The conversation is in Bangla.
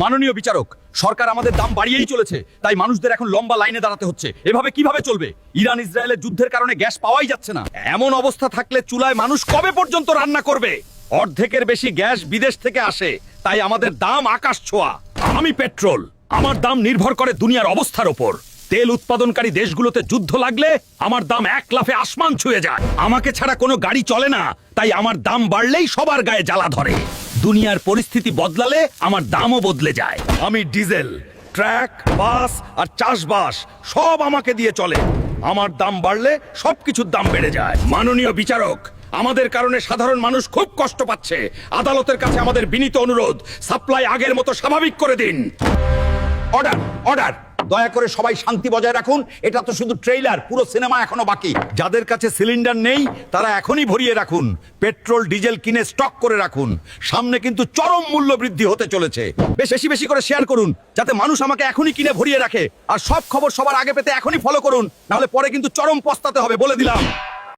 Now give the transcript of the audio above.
মাননীয় বিচারক, সরকার আমাদের দাম বাড়িয়েই চলেছে, তাই মানুষদের এখন লম্বা লাইনে দাঁড়াতে হচ্ছে। এভাবে কিভাবে চলবে? ইরান ইসরায়েলের যুদ্ধের কারণে গ্যাস পাওয়াই যাচ্ছে না। এমন অবস্থা থাকলে চুলায় মানুষ কবে পর্যন্ত রান্না করবে? অর্ধেকের বেশি গ্যাস বিদেশ থেকে আসে, তাই আমাদের দাম আকাশ ছোঁয়া। আমি পেট্রোল, আমার দাম নির্ভর করে দুনিয়ার অবস্থার ওপর। তেল উৎপাদনকারী দেশগুলোতে যুদ্ধ লাগলে আমার দাম এক লাফে আসমান ছুঁয়ে যায়। আমাকে ছাড়া কোনো গাড়ি চলে না, তাই আমার দাম বাড়লেই সবার গায়ে জ্বালা ধরে। দুনিয়ার পরিস্থিতি বদলালে আমার দামও বদলে যায়। আমি ডিজেল, ট্রাক, বাস আর চাষবাস সব আমাকে দিয়ে চলে। আমার দাম বাড়লে সবকিছুর দাম বেড়ে যায়। মাননীয় বিচারক, আমাদের কারণে সাধারণ মানুষ খুব কষ্ট পাচ্ছে। আদালতের কাছে আমাদের বিনীত অনুরোধ, সাপ্লাই আগের মতো স্বাভাবিক করে দিন। Order, order. দয়া করে সবাই শান্তি বজায় রাখুন। এটা তো শুধু ট্রেইলার, পুরো সিনেমা এখনো বাকি। যাদের কাছে সিলিন্ডার নেই তারা এখনই ভরিয়ে রাখুন। পেট্রোল ডিজেল কিনে স্টক করে রাখুন। সামনে কিন্তু চরম মূল্য বৃদ্ধি হতে চলেছে। বেশি বেশি করে শেয়ার করুন, যাতে মানুষ আমাকে এখনই কিনে ভরিয়ে রাখে। আর সব খবর সবার আগে পেতে এখনই ফলো করুন, নাহলে পরে কিন্তু চরম পস্তাতে হবে, বলে দিলাম।